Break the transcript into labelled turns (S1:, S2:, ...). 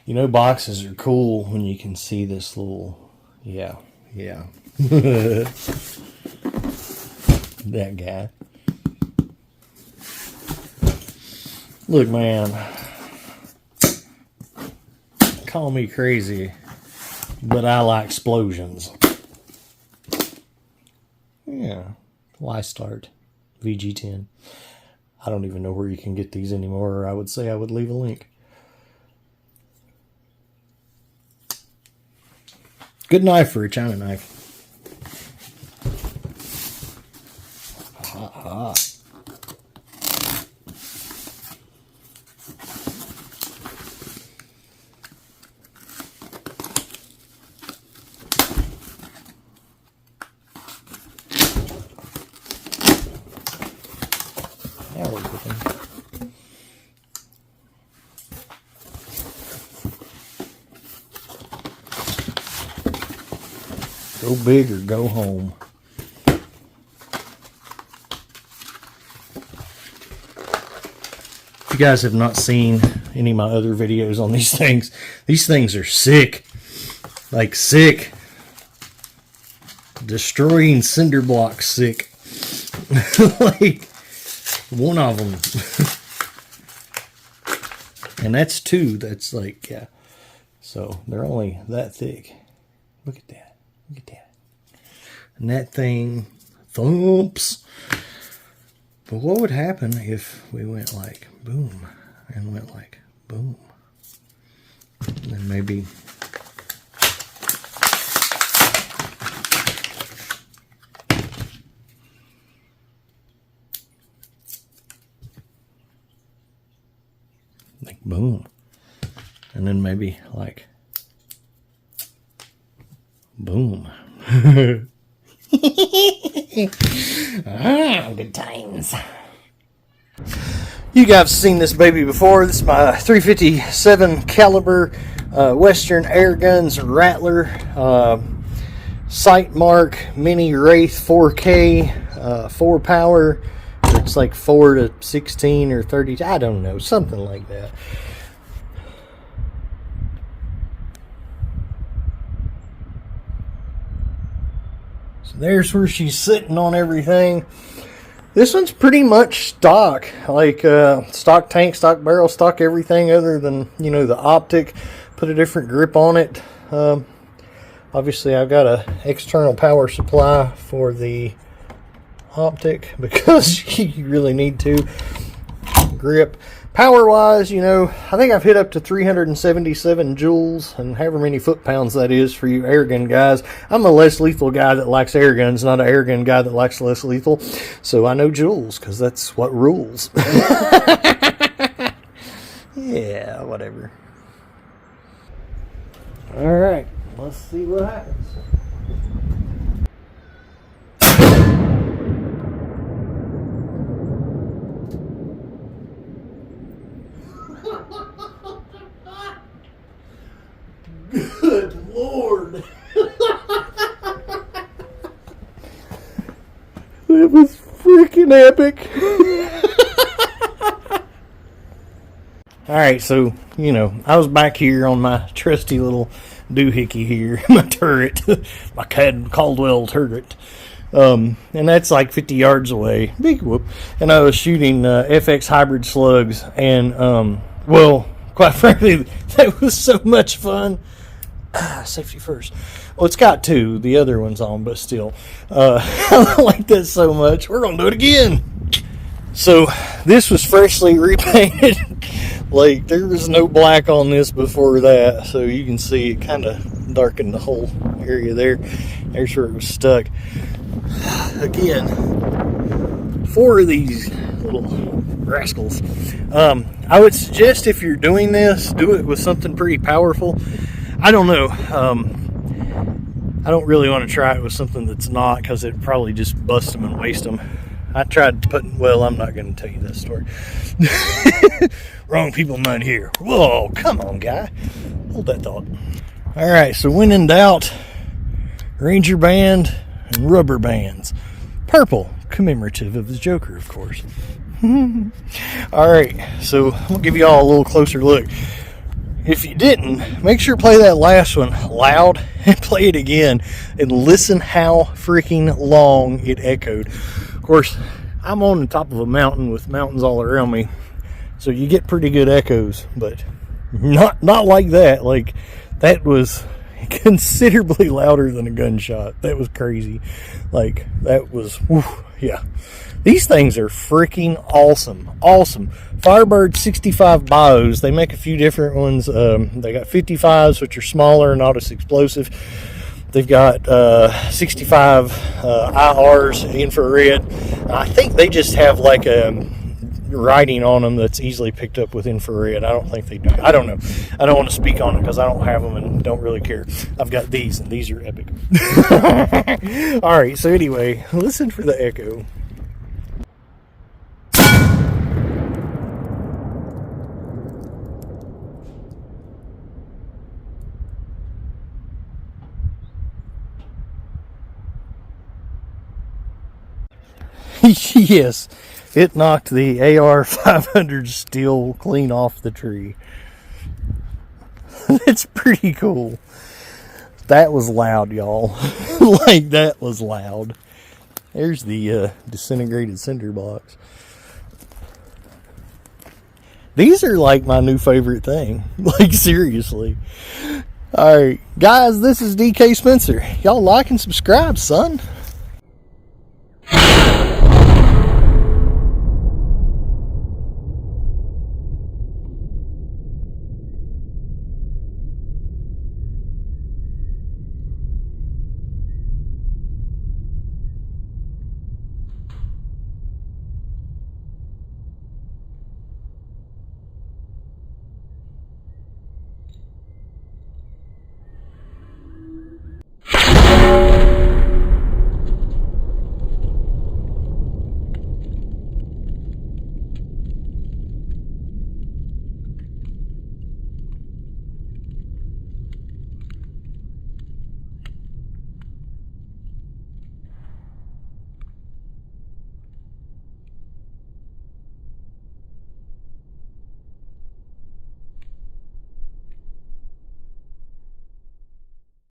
S1: You know, boxes are cool when you can see this little, yeah. That guy. Look, man, call me crazy, but I like explosions. Yeah, why start? VG10. I don't even know where you can get these anymore, or I would say I would leave a link. Good knife for a China knife. Ha. Now we're cooking. Go big or go home. If you guys have not seen any of my other videos on these things are sick. Like sick. Destroying cinder blocks sick. Like one of them. And that's two. That's like, yeah. So they're only that thick. Look at that. Look at that. And that thing thumps. But what would happen if we went like boom and went like boom? And then maybe like boom. And then maybe like boom. Good times. You guys have seen this baby before. This is my 357 caliber Western Air Guns Rattler Sight Mark Mini Wraith 4K 4 power. It's like 4 to 16 or 30. I don't know, something like that. There's where she's sitting on everything. This one's pretty much stock, like stock tank, stock barrel, stock everything other than, you know, the optic. Put a different grip on it. Obviously I've got an external power supply for the optic because you really need to grip. Power wise, you know, I think I've hit up to 377 joules, and however many foot-pounds that is for you airgun guys. I'm a less lethal guy that likes airguns, not an airgun guy that likes less lethal. So I know joules, because that's what rules. Yeah, whatever. Alright, let's see what happens. Good Lord. That was freaking epic. Alright, so, you know, I was back here on my trusty little doohickey here, my turret, my Caldwell turret. And that's like 50 yards away. Big whoop. And I was shooting FX hybrid slugs. And, well, quite frankly, that was so much fun. Safety first. Well, it's got two. The other one's on, but still. I like that so much. We're going to do it again. So, this was freshly repainted. Like, there was no black on this before that. So, you can see it kind of darkened the whole area there. There's where it was stuck. Again, 4 of these little rascals. I would suggest if you're doing this, do it with something pretty powerful. I don't know. I don't really want to try it with something that's not, because it'd probably just bust them and waste them. I tried to put, well, I'm not going to tell you that story. Wrong people not here. Whoa, come on, guy. Hold that thought. All right, so when in doubt, Ranger band and rubber bands. Purple, commemorative of the Joker, of course. Alright, so I'm going to give you all a little closer look. If you didn't, make sure to play that last one loud and play it again and listen how freaking long it echoed. Of course, I'm on the top of a mountain with mountains all around me, so you get pretty good echoes, but not like that. Like, that was considerably louder than a gunshot. That was crazy. Like, that was, whew, yeah. These things are freaking awesome. Awesome. Firebird 65 bios. They make a few different ones. They got 55s, which are smaller and not as explosive. They've got 65 IRs, infrared. I think they just have like a writing on them that's easily picked up with infrared. I don't think they do. I don't know. I don't want to speak on it because I don't have them and don't really care. I've got these, and these are epic. All right, so anyway, listen for the echo. Yes, it knocked the AR 500 steel clean off the tree. It's pretty cool. That was loud, y'all. Like, that was loud. There's the disintegrated cinder blocks. These are like my new favorite thing. Like, seriously. Alright, guys, this is DK Spencer. Y'all like and subscribe, son.